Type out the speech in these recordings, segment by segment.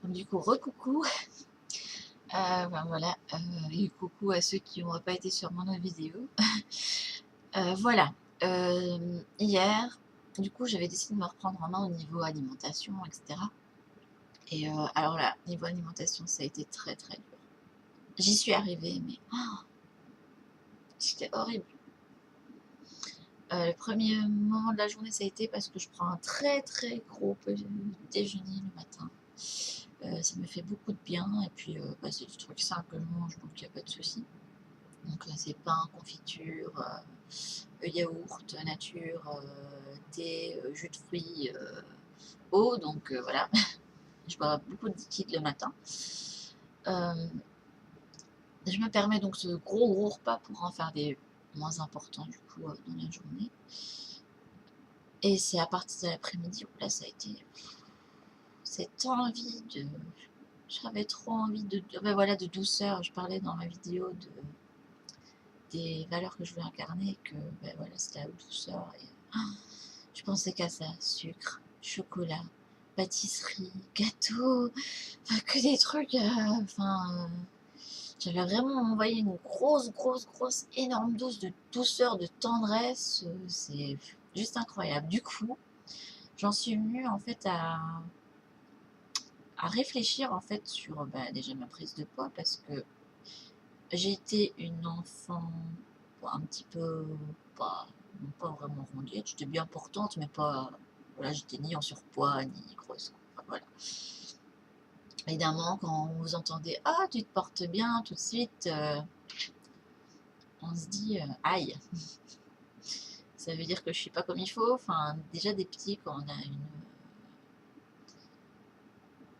Donc du coup, recoucou, ben voilà, et coucou à ceux qui n'ont pas été sur mon autre vidéo. Voilà, hier, du coup, j'avais décidé de me reprendre en main au niveau alimentation, etc. Et alors là, niveau alimentation, ça a été très très dur. J'y suis arrivée, mais c'était horrible. Le premier moment de la journée, ça a été parce que je prends un très très gros déjeuner le matin. Ça me fait beaucoup de bien, et puis bah, c'est du truc sain que je mange, donc il n'y a pas de souci. Donc c'est pain, confiture, yaourt nature, thé, jus de fruits, eau, donc voilà. Je bois beaucoup de liquide le matin. Euh, je me permets donc ce gros repas pour en faire des moins importants du coup dans la journée. Et c'est à partir de l'après-midi où là ça a été cette envie de... J'avais trop envie ben voilà, de douceur. Je parlais dans ma vidéo des valeurs que je veux incarner, que ben voilà, c'était la douceur. Et, je pensais qu'à ça, sucre, chocolat, pâtisserie, gâteau, enfin que des trucs, j'avais vraiment envoyé une grosse, énorme dose de douceur, de tendresse, c'est juste incroyable. Du coup, j'en suis venue en fait à réfléchir en fait sur bah, déjà ma prise de poids, parce que j'ai été une enfant un petit peu, pas, pas vraiment rondiette, j'étais bien portante, mais pas, voilà, j'étais ni en surpoids, ni grosse. Enfin, voilà. Évidemment, quand vous entendez «Ah, tu te portes bien», tout de suite, on se dit «Aïe, ça veut dire que je suis pas comme il faut». Enfin, déjà des petits, quand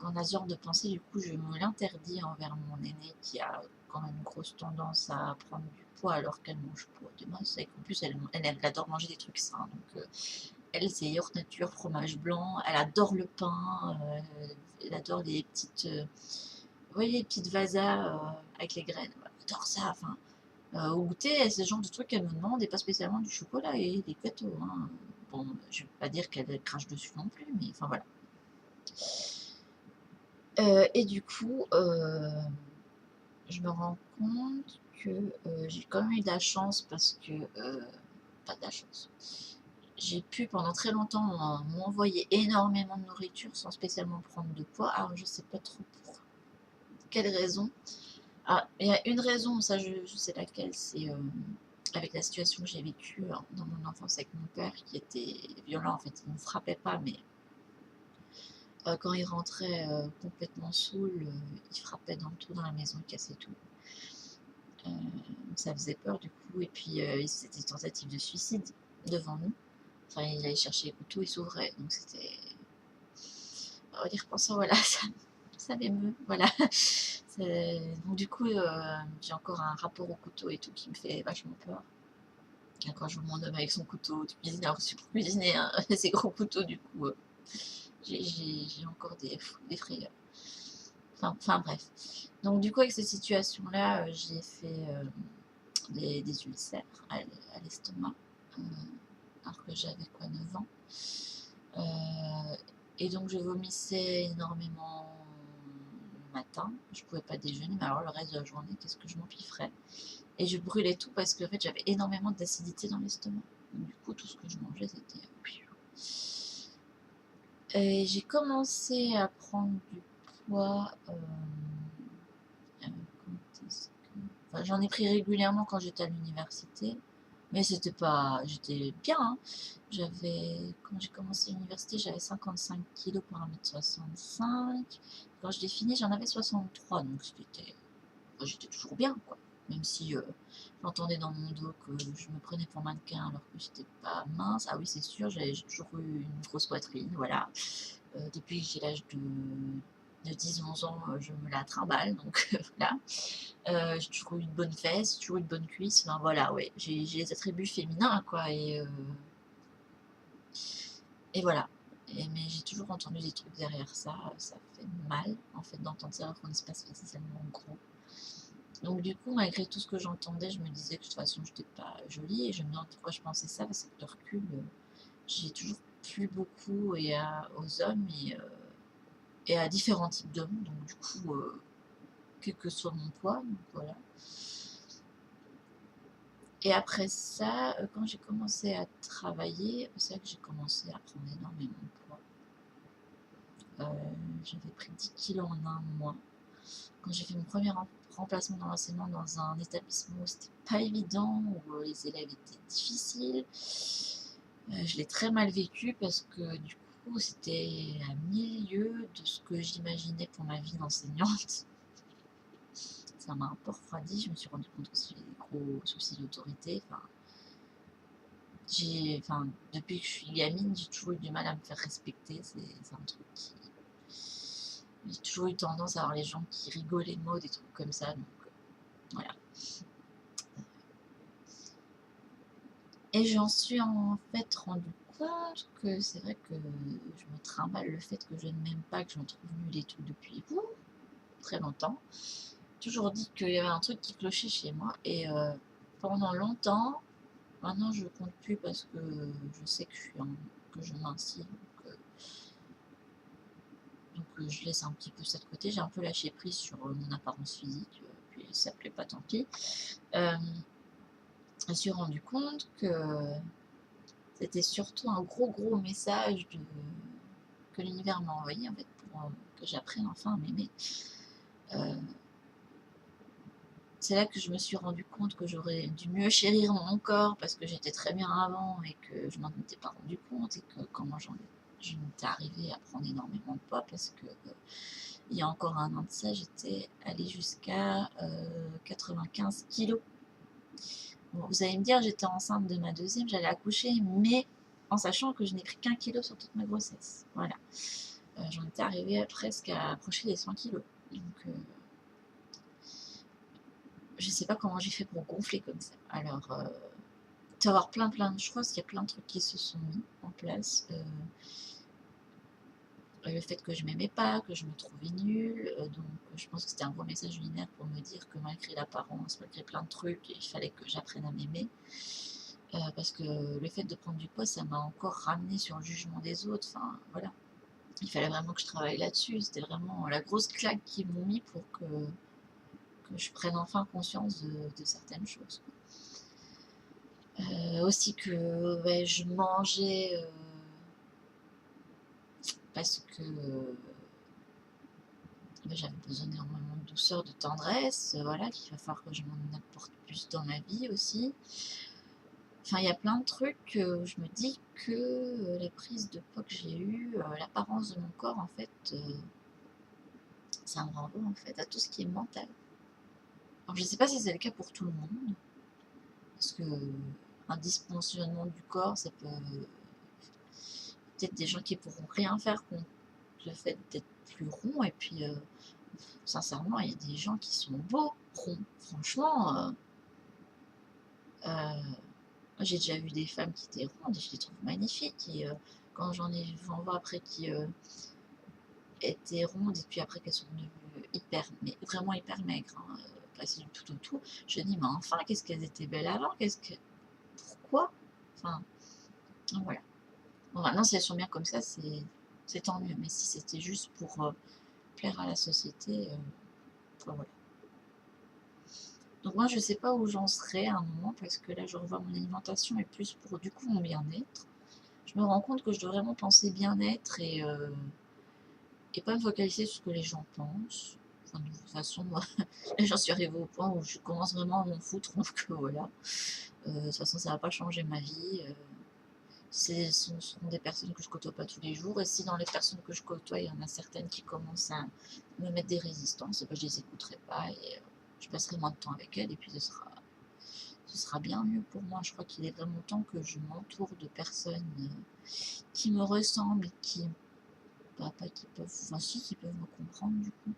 on a ce genre de pensée, du coup, je me l'interdis envers mon aînée qui a quand même une grosse tendance à prendre du poids alors qu'elle mange pas de masse. Et qu'en plus, elle adore manger des trucs sains. Donc, elle, c'est yaourt nature, fromage blanc. Elle adore le pain. Elle adore les petites, vous voyez, les petites vasas avec les graines. Elle adore ça. Enfin, au goûter, c'est ce genre de trucs qu'elle me demande, et pas spécialement du chocolat et des gâteaux. Hein. Bon, je ne vais pas dire qu'elle crache dessus non plus, mais enfin voilà. Et du coup, je me rends compte que j'ai quand même eu de la chance, parce que... pas de la chance. J'ai pu pendant très longtemps m'envoyer énormément de nourriture sans spécialement prendre de poids. Alors je sais pas trop pour quelle raison. Ah, il y a une raison, ça je sais laquelle, c'est avec la situation que j'ai vécue dans mon enfance avec mon père, qui était violent en fait. Il ne frappait pas, mais quand il rentrait complètement saoul, il frappait dans tout dans la maison, il cassait tout. Donc ça faisait peur du coup, et puis c'était une tentative de suicide devant nous. Enfin, il allait chercher les couteaux, il s'ouvrait, donc c'était... En y repensant, voilà, ça m'émeut, voilà. Donc du coup, j'ai encore un rapport au couteau et tout qui me fait vachement peur. Quand je vois mon homme avec son couteau de cuisine, alors c'est pour cuisiner, hein, ces gros couteaux, du coup, j'ai encore des frayeurs. Enfin bref. Donc du coup, avec cette situation-là, j'ai fait des ulcères à l'estomac, euh, alors que j'avais quoi, 9 ans. Et donc je vomissais énormément le matin, je pouvais pas déjeuner, mais alors le reste de la journée, qu'est-ce que je m'empiffrais. Et je brûlais tout parce que en fait, j'avais énormément d'acidité dans l'estomac. Du coup, tout ce que je mangeais, c'était... Et j'ai commencé à prendre du poids... enfin, j'en ai pris régulièrement quand j'étais à l'université. Mais c'était pas... J'étais bien, hein. Quand j'ai commencé l'université, j'avais 55 kilos pour 1,65 m. Quand je l'ai fini, j'en avais 63, donc j'étais toujours bien, quoi. Même si j'entendais dans mon dos que je me prenais pour mannequin alors que j'étais pas mince. Ah oui, c'est sûr, j'ai toujours eu une grosse poitrine, voilà. Depuis que j'ai l'âge de 10-11 ans, je me la trimballe, donc voilà. J'ai toujours eu une bonne fesse, toujours eu une bonne cuisse, enfin voilà, ouais. J'ai les attributs féminins, quoi, et voilà. Mais j'ai toujours entendu des trucs derrière ça, ça fait mal, en fait, d'entendre ça alors qu'on n'est pas spécialement gros. Donc du coup, malgré tout ce que j'entendais, je me disais que de toute façon, je n'étais pas jolie, et je me demande pourquoi je pensais ça, parce que de recul, j'ai toujours plu beaucoup aux hommes, et à différents types d'hommes, donc du coup, quel que soit mon poids, donc voilà. Et après ça, quand j'ai commencé à travailler, c'est vrai que j'ai commencé à prendre énormément de poids. J'avais pris 10 kilos en un mois. Quand j'ai fait mon premier remplacement dans l'enseignement dans un établissement où c'était pas évident, où les élèves étaient difficiles, je l'ai très mal vécu parce que du coup c'était à milieu de ce que j'imaginais pour ma vie d'enseignante. Ça m'a un peu refroidi, je me suis rendu compte que j'ai des gros soucis d'autorité. Depuis que je suis gamine, j'ai toujours eu du mal à me faire respecter. C'est un truc qui. J'ai toujours eu tendance à avoir les gens qui rigolent les mots, des trucs comme ça. Donc voilà. Et j'en suis en fait rendu compte que c'est vrai que je me trimballe le fait que je ne m'aime pas, que je me trouve nulle et tout depuis très longtemps. Toujours dit qu'il y avait un truc qui clochait chez moi. Et pendant longtemps, maintenant je compte plus parce que je sais que je mincis. Donc je laisse un petit peu ça de côté. J'ai un peu lâché prise sur mon apparence physique. Puis ça plaît pas, tant pis. Je me suis rendu compte que c'était surtout un gros message que l'univers m'a envoyé en fait pour que j'apprenne enfin à m'aimer. C'est là que je me suis rendu compte que j'aurais dû mieux chérir mon corps parce que j'étais très bien avant et que je m'en étais pas rendu compte, et que comment je m'étais arrivée à prendre énormément de poids parce que il y a encore un an de ça, j'étais allée jusqu'à 95 kilos. Bon, vous allez me dire, j'étais enceinte de ma deuxième, j'allais accoucher, mais en sachant que je n'ai pris qu'un kilo sur toute ma grossesse. Voilà. J'en étais arrivée presque à approcher les 100 kilos. Donc, je sais pas comment j'ai fait pour gonfler comme ça. Alors, tu vas avoir plein de choses, parce qu'il y a plein de trucs qui se sont mis en place. Le fait que je m'aimais pas, que je me trouvais nulle, donc je pense que c'était un gros message lunaire pour me dire que malgré l'apparence, malgré plein de trucs, il fallait que j'apprenne à m'aimer. Parce que le fait de prendre du poids, ça m'a encore ramené sur le jugement des autres. Enfin, voilà. Il fallait vraiment que je travaille là-dessus. C'était vraiment la grosse claque qu'ils m'ont mis pour que je prenne enfin conscience de certaines choses. Aussi que ouais, je mangeais parce que j'avais besoin d'énormément de douceur, de tendresse, voilà, qu'il va falloir que je m'en apporte plus dans ma vie aussi. Enfin, il y a plein de trucs où je me dis que les prises de poids que j'ai eues, l'apparence de mon corps, en fait, ça me renvoie en fait à tout ce qui est mental. Alors, je ne sais pas si c'est le cas pour tout le monde, parce que un dysfonctionnement du corps, ça peut peut-être des gens qui pourront rien faire contre le fait d'être plus rond, et puis sincèrement, il y a des gens qui sont beaux ronds. Franchement, j'ai déjà vu des femmes qui étaient rondes et je les trouve magnifiques. Et quand j'en vois après qui étaient rondes et puis après qu'elles sont devenues mais vraiment hyper maigres, hein, passées du tout au tout, je me dis, mais enfin, qu'est-ce qu'elles étaient belles avant, pourquoi, enfin, voilà. Bon, maintenant, si elles sont bien comme ça, c'est tant mieux, mais si c'était juste pour plaire à la société, enfin, voilà. Donc moi, je sais pas où j'en serai à un moment, parce que là, je revois mon alimentation et plus pour du coup mon bien-être. Je me rends compte que je dois vraiment penser bien-être et pas me focaliser sur ce que les gens pensent. Enfin, de toute façon, moi, j'en suis arrivée au point où je commence vraiment à m'en foutre, donc voilà. De toute façon, ça va pas changer ma vie. Ce seront des personnes que je côtoie pas tous les jours, et si dans les personnes que je côtoie, il y en a certaines qui commencent à me mettre des résistances, ben, je les écouterai pas, et je passerai moins de temps avec elles, et puis ce sera bien mieux pour moi. Je crois qu'il est vraiment temps que je m'entoure de personnes qui me ressemblent, pas qui peuvent, enfin si, qui peuvent me comprendre du coup,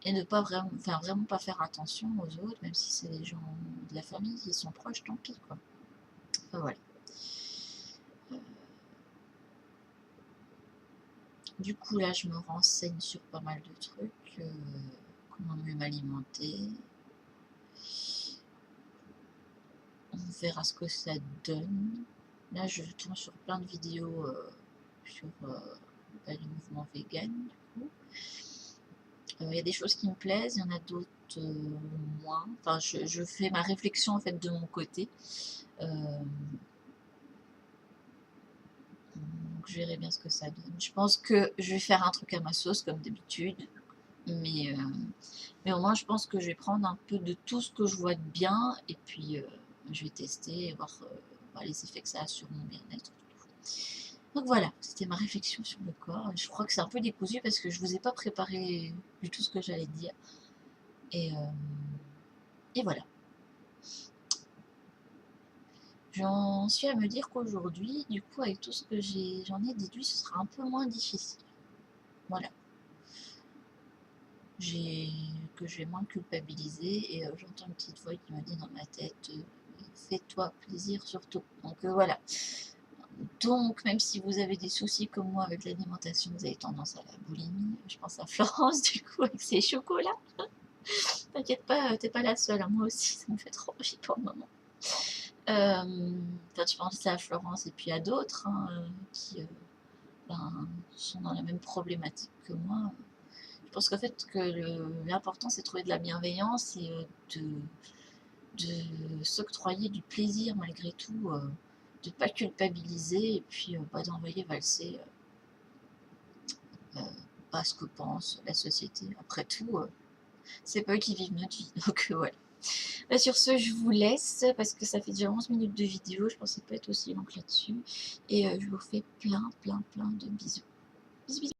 et ne pas vraiment, enfin vraiment pas faire attention aux autres, même si c'est des gens de la famille qui sont proches, tant pis quoi. Enfin voilà. Du coup là, je me renseigne sur pas mal de trucs, comment mieux m'alimenter. On verra ce que ça donne. Là, je tombe sur plein de vidéos sur s'appelle le mouvement vegan, du coup. Il y a des choses qui me plaisent, il y en a d'autres moins. Enfin, je fais ma réflexion en fait de mon côté. Donc je verrai bien ce que ça donne. Je pense que je vais faire un truc à ma sauce comme d'habitude, mais au moins je pense que je vais prendre un peu de tout ce que je vois de bien et puis je vais tester et voir les effets que ça a sur mon bien-être. Donc voilà, c'était ma réflexion sur le corps. Je crois que c'est un peu décousu parce que je vous ai pas préparé du tout ce que j'allais dire. Et, voilà. J'en suis à me dire qu'aujourd'hui, du coup, avec tout ce que j'en ai déduit, ce sera un peu moins difficile. Voilà. Que je vais moins culpabiliser et j'entends une petite voix qui me dit dans ma tête fais-toi plaisir surtout. Donc voilà. Donc même si vous avez des soucis comme moi avec l'alimentation, vous avez tendance à la boulimie, je pense à Florence du coup avec ses chocolats. T'inquiète pas, t'es pas la seule, hein, moi aussi ça me fait trop envie pour le moment. Enfin, je pense à Florence et puis à d'autres hein, qui sont dans la même problématique que moi. Je pense qu'en fait que l'important c'est de trouver de la bienveillance et de s'octroyer du plaisir malgré tout, de ne pas culpabiliser et puis d'envoyer valser ce que pense la société. Après tout, c'est pas eux qui vivent notre vie, donc voilà. Sur ce, je vous laisse parce que ça fait déjà 11 minutes de vidéo, je pensais pas être aussi longue là-dessus et je vous fais plein de bisous. Bisous bisous.